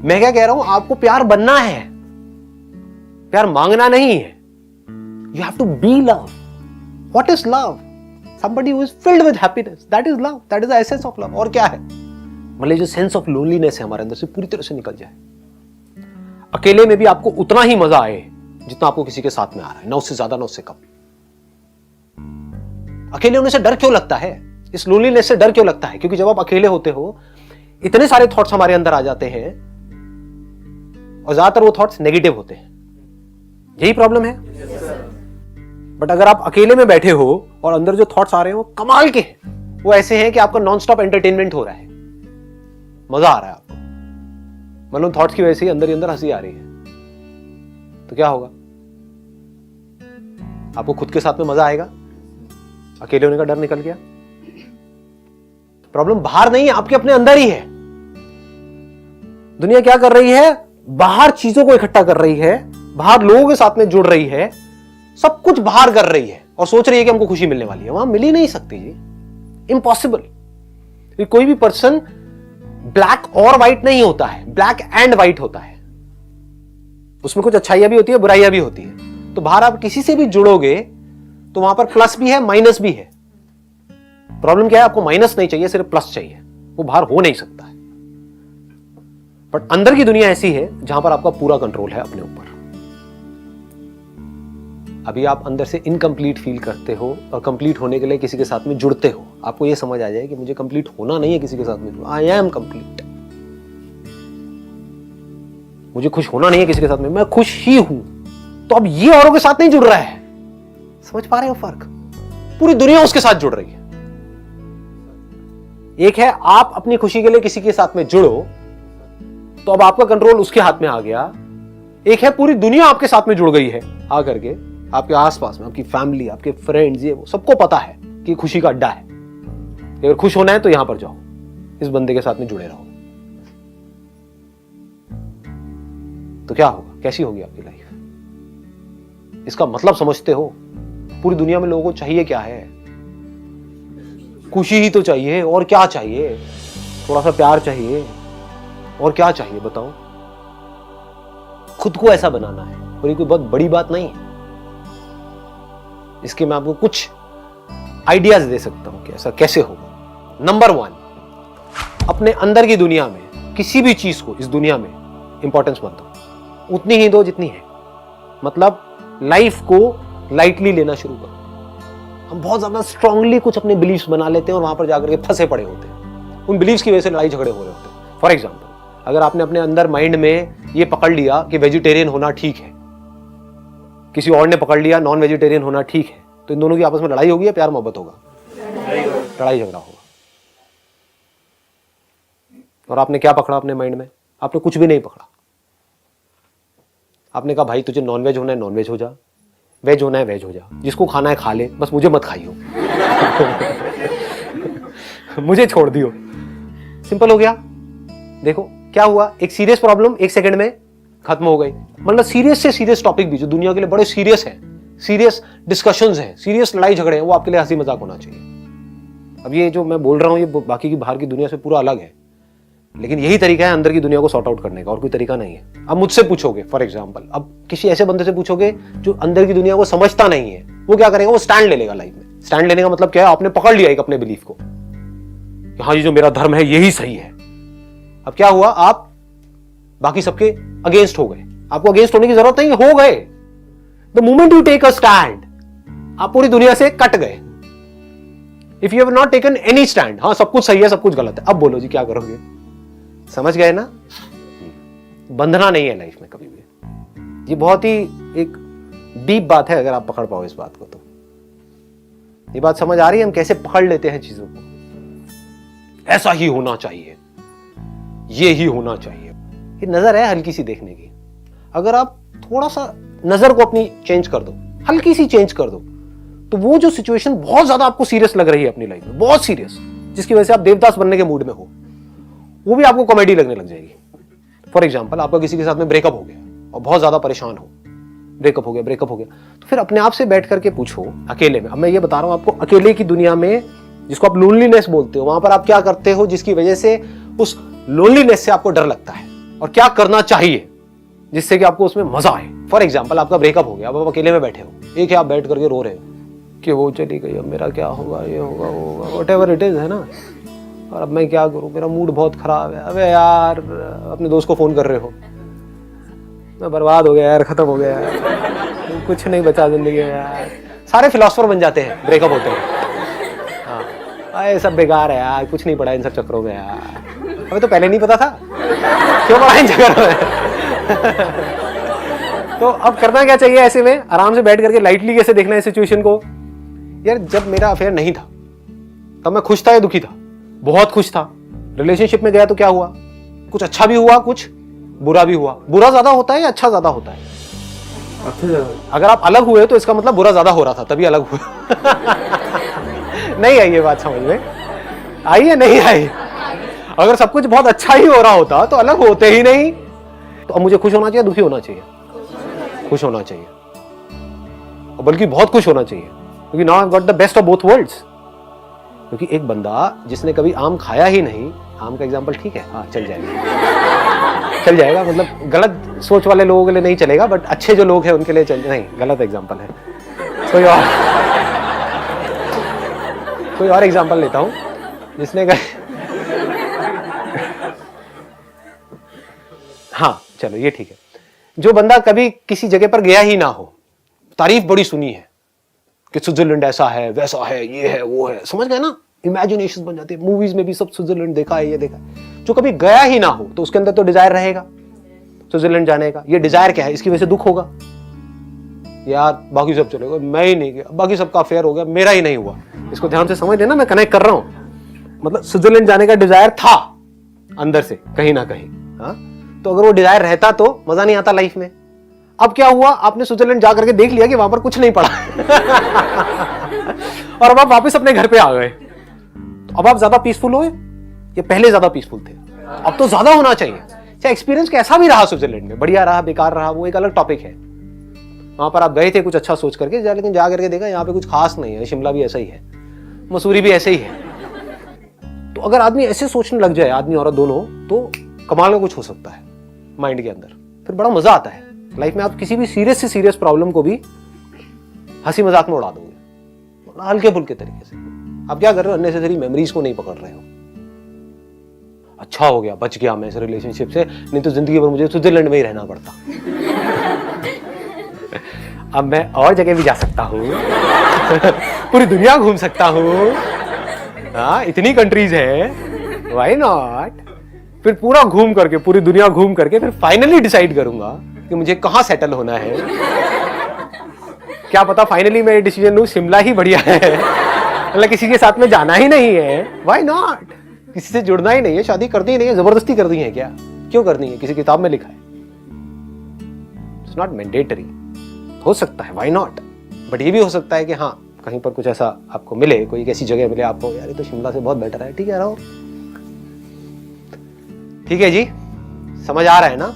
मैं क्या कह रहा हूं, आपको प्यार बनना है, प्यार मांगना नहीं है। You have to be love. What is love? somebody who is filled with happiness, that is love, that is the essence of love। और क्या है? मतलब जो सेंस ऑफ लोनलीनेस है हमारे अंदर से पूरी तरह से निकल जाए। अकेले में भी आपको उतना ही मजा आए जितना आपको किसी के साथ में आ रहा है, ना उससे ज्यादा ना उससे कम। अकेले होने से डर क्यों लगता है? इस लोनलीनेस से डर क्यों लगता है? क्योंकि जब आप अकेले होते हो इतने सारे थॉट्स हमारे अंदर आ जाते हैं और ज्यादातर वो थॉट्स नेगेटिव होते हैं। यही प्रॉब्लम है। बट अगर आप अकेले में बैठे हो और अंदर जो थॉट्स आ रहे हो कमाल के हैं, वो ऐसे हैं कि आपका नॉन स्टॉप एंटरटेनमेंट हो रहा है, मजा आ रहा है आपको, मतलब थॉट्स की वजह से अंदर ही अंदर हंसी आ रही है, तो क्या होगा? आपको खुद के साथ में मजा आएगा? अकेले होने का डर निकल गया। प्रॉब्लम बाहर नहीं है, आपके अपने अंदर ही है। दुनिया क्या कर रही है? बाहर चीजों को इकट्ठा कर रही है, बाहर लोगों के साथ में जुड़ रही है, सब कुछ बाहर कर रही है और सोच रही है कि हमको खुशी मिलने वाली है। वहां मिल ही नहीं सकती जी, इम्पॉसिबल। कोई भी पर्सन ब्लैक और व्हाइट नहीं होता है, ब्लैक एंड व्हाइट होता है। उसमें कुछ अच्छाइयां भी होती है, बुराइयां भी होती है। तो बाहर आप किसी से भी जुड़ोगे तो वहां पर प्लस भी है, माइनस भी है। प्रॉब्लम क्या है? आपको माइनस नहीं चाहिए, सिर्फ प्लस चाहिए। वो बाहर हो नहीं सकता है। बट अंदर की दुनिया ऐसी है जहां पर आपका पूरा कंट्रोल है अपने ऊपर। अभी आप अंदर से इनकम्प्लीट फील करते हो और कंप्लीट होने के लिए किसी के साथ में जुड़ते हो। आपको यह समझ आ जाए कि मुझे कंप्लीट होना नहीं है किसी के साथ में, आई एम कंप्लीट। मुझे खुश होना नहीं है किसी के साथ में, मैं खुश ही हूं। तो अब ये औरों के साथ नहीं जुड़ रहा है। समझ पा रहे हो फर्क? पूरी दुनिया उसके साथ जुड़ रही है। एक है आप अपनी खुशी के लिए किसी के साथ में जुड़ो तो अब आपका कंट्रोल उसके हाथ में आ गया। एक है पूरी दुनिया आपके साथ में जुड़ गई है आकर के, आपके आसपास में आपकी फैमिली, आपके फ्रेंड्स, ये वो सबको पता है कि खुशी का अड्डा है। अगर खुश होना है तो यहां पर जाओ, इस बंदे के साथ में जुड़े रहो। तो क्या होगा? कैसी होगी आपकी लाइफ? इसका मतलब समझते हो? पूरी दुनिया में लोगों को चाहिए क्या है? खुशी ही तो चाहिए। और क्या चाहिए? थोड़ा सा प्यार चाहिए। और क्या चाहिए बताओ? खुद को ऐसा बनाना है और ये कोई बहुत बड़ी बात नहीं है। इसके मैं आपको कुछ आइडियाज दे सकता हूं कि ऐसा कैसे होगा। नंबर 1, अपने अंदर की दुनिया में किसी भी चीज को इस दुनिया में इंपॉर्टेंस मत दो, उतनी ही दो जितनी है। मतलब लाइफ को लाइटली लेना शुरू करो। हम बहुत ज्यादा स्ट्रांगली कुछ अपने बिलीफ्स बना लेते हैं और वहां पर जाकर के फंसे पड़े होते हैं। उन बिलीफ्स की वजह से लड़ाई झगड़े हो रहे होते हैं। फॉर एग्जाम्पल, अगर आपने अपने अंदर माइंड में ये पकड़ लिया कि वेजिटेरियन होना ठीक है, किसी और ने पकड़ लिया नॉन वेजिटेरियन होना ठीक है, तो इन दोनों की आपस में लड़ाई होगी या प्यार मोहब्बत होगा? लड़ाई झगड़ा होगा। और आपने क्या पकड़ा अपने माइंड में? आपने कुछ भी नहीं पकड़ा। आपने कहा भाई तुझे नॉनवेज होना है नॉनवेज हो जा, वेज होना है वेज हो जा, जिसको खाना है खा ले, बस मुझे मत खाइयो। मुझे छोड़ दियो। सिंपल हो गया। देखो क्या हुआ, एक सीरियस प्रॉब्लम 1 सेकंड में खत्म हो गई। मतलब सीरियस से सीरियस टॉपिक भी जो दुनिया के लिए बड़े सीरियस है, सीरियस डिस्कशंस हैं, सीरियस लड़ाई झगड़े हैं, वो आपके लिए हंसी मजाक होना चाहिए। अब ये जो मैं बोल रहा हूं ये बाकी की बाहर की दुनिया से पूरा अलग है, लेकिन यही तरीका है अंदर की दुनिया को सॉर्ट आउट करने का, और कोई तरीका नहीं है। अब मुझसे पूछोगे फॉर एग्जाम्पल, अब किसी ऐसे बंदे से पूछोगे जो अंदर की दुनिया को समझता नहीं है, वो क्या करेगा? वो स्टैंड ले लेगा लाइफ में। स्टैंड लेने का मतलब क्या है? आपने पकड़ लिया एक अपने बिलीफ को, हाँ ये जो मेरा धर्म है यही सही है। अब क्या हुआ? आप बाकी सबके अगेंस्ट हो गए। आपको अगेंस्ट होने की जरूरत नहीं, हो गए। The moment you take a stand, आप पूरी दुनिया से कट गए। If you have not taken any stand, हाँ सब कुछ सही है सब कुछ गलत है, अब बोलो जी क्या करोगे? समझ गए ना? बंधना नहीं है लाइफ में कभी भी। ये बहुत ही एक डीप बात है अगर आप पकड़ पाओ इस बात को। तो ये बात समझ आ रही है हम कैसे पकड़ लेते हैं चीजों को? ऐसा ही होना चाहिए, ये ही होना चाहिए। ये नजर है हल्की सी देखने की। अगर आप थोड़ा सा नजर को अपनी चेंज कर दो, हल्की सी चेंज कर दो, तो वो जो सिचुएशन बहुत ज्यादा आपको सीरियस लग रही है अपनी लाइफ में, बहुत सीरियस, जिसकी वजह से आप देवदास बनने के मूड में हो, वो भी आपको कॉमेडी लगने लग जाएगी। फॉर एग्जाम्पल, आपका किसी के साथ में ब्रेकअप हो गया और बहुत ज्यादा परेशान हो, ब्रेकअप हो गया, तो फिर अपने आप से बैठ करके पूछो अकेले में। अब मैं ये बता रहा हूं आपको, अकेले की दुनिया में जिसको आप लोनलीनेस बोलते हो, वहां पर आप क्या करते हो जिसकी वजह से उस लोनलीनेस से आपको डर लगता है? और क्या करना चाहिए जिससे कि आपको उसमें मजा आए। फॉर एग्जाम्पल, आपका ब्रेकअप हो गया, अब आप अकेले में बैठे हो, एक ही आप बैठ करके रो रहे हो कि वो चली गई, अब मेरा क्या होगा, ये होगा, वो होगा, वट एवर इट इज, है ना। और अब मैं क्या करूँ, मेरा मूड बहुत खराब है। अबे यार, अपने दोस्त को फोन कर रहे हो, मैं बर्बाद हो गया यार, खत्म हो गया यार, कुछ नहीं बचा जिंदगी में यार। सारे फिलोसफर बन जाते हैं ब्रेकअप होते हैं। हाँ, ये सब बेकार है यार, कुछ नहीं पड़ा इन सब चक्करों में यार, हमें तो पहले नहीं पता था, क्यों पड़ा इन चक्करों में। तो अब करना क्या चाहिए ऐसे में, आराम से बैठ करके लाइटली कैसे देखना है सिचुएशन को। यार, जब मेरा अफेयर नहीं था तब मैं खुश था या दुखी था? बहुत खुश था। रिलेशनशिप में गया तो क्या हुआ, कुछ अच्छा भी हुआ, कुछ बुरा भी हुआ। बुरा ज्यादा होता है या अच्छा ज्यादा होता है? अगर आप अलग हुए तो इसका मतलब बुरा ज्यादा हो रहा था, तभी अलग हुए। नहीं आई ये बात समझ में? आई है नहीं आई? अगर सब कुछ बहुत अच्छा ही हो रहा होता तो अलग होते ही नहीं। तो अब मुझे खुश होना चाहिए, दुखी होना चाहिए? खुश होना चाहिए, और बल्कि बहुत खुश होना चाहिए, क्योंकि now I got the best of both worlds. क्योंकि एक बंदा जिसने कभी आम खाया ही नहीं, आम का एग्जांपल ठीक है, हाँ चल जाएगा, चल जाएगा, मतलब गलत सोच वाले लोगों के लिए नहीं चलेगा, बट अच्छे जो लोग हैं उनके लिए चल, नहीं गलत एग्जांपल है। कोई और एग्जांपल लेता हूं, जिसने हाँ चलो ये ठीक है, जो बंदा कभी किसी जगह पर गया ही ना हो, तारीफ बड़ी सुनी है कि स्विट्जरलैंड ऐसा है, वैसा है, ये है, वो है, समझ गए ना, इमेजिनेशन बन जाती है। मूवीज में भी सब स्विट्जरलैंड देखा है, ये देखा है। जो कभी गया ही ना हो तो उसके अंदर तो डिजायर रहेगा स्विट्जरलैंड जाने का। ये डिजायर क्या है, इसकी वजह से दुख होगा, यार बाकी सब चलेगा, मैं ही नहीं गया, बाकी सबका अफेयर हो गया, मेरा ही नहीं हुआ। इसको ध्यान से समझ लेना, मैं कनेक्ट कर रहा हूं। मतलब स्विट्जरलैंड जाने का डिजायर था अंदर से कहीं ना कहीं, हाँ, तो अगर वो डिजायर रहता तो मजा नहीं आता लाइफ में। अब क्या हुआ, आपने स्विट्जरलैंड जाकर के देख लिया कि वहां पर कुछ नहीं पड़ा। और अब आप वापस अपने घर पे आ गए। अब आप ज्यादा पीसफुल हो या पहले ज्यादा पीसफुल थे? अब तो ज्यादा होना चाहिए। चाहे एक्सपीरियंस कैसा भी रहा स्विट्जरलैंड में, बढ़िया रहा, बेकार रहा, वो एक अलग टॉपिक है। वहां पर आप गए थे कुछ अच्छा सोच करके, लेकिन जा करके देखा यहाँ पे कुछ खास नहीं है, शिमला भी ऐसा ही है, मसूरी भी ऐसे ही है। तो अगर आदमी ऐसे सोचने लग जाए, आदमी औरत दोनों, तो कमाल का कुछ हो सकता है माइंड के अंदर, फिर बड़ा मजा आता है लाइफ में। आप किसी भी सीरियस से सीरियस प्रॉब्लम को भी हंसी मजाक में उड़ा दोगे, हल्के फुल्के तरीके से। आप क्या कर रहे हो, अननेसेसरी मेमोरीज को नहीं पकड़ रहे हो। अच्छा हो गया, बच गया मैं इस रिलेशनशिप से, नहीं तो जिंदगी भर मुझे स्विट्जरलैंड में ही रहना पड़ता। अब मैं और जगह भी जा सकता हूँ, पूरी दुनिया घूम सकता हूँ, हाँ इतनी कंट्रीज है, व्हाई नॉट। फिर पूरा घूम करके, पूरी दुनिया घूम करके, फिर फाइनली डिसाइड करूंगा कि मुझे कहां सेटल होना है। क्या पता फाइनली मैं डिसीजन लूं शिमला ही बढ़िया है, मतलब किसी के साथ में जाना ही नहीं है, व्हाई नॉट, किसी से जुड़ना ही नहीं है, शादी करनी ही नहीं है, जबरदस्ती करनी है क्या, क्यों करनी है, किसी किताब में लिखा है, इट्स नॉट मैंडेटरी। हो सकता है, व्हाई नॉट, बट ये भी हो सकता है कि हाँ कहीं पर कुछ ऐसा आपको मिले, कोई ऐसी जगह मिले आपको, यार ये तो शिमला से बहुत बेटर है, ठीक है रहो। ठीक है जी, समझ आ रहा है ना?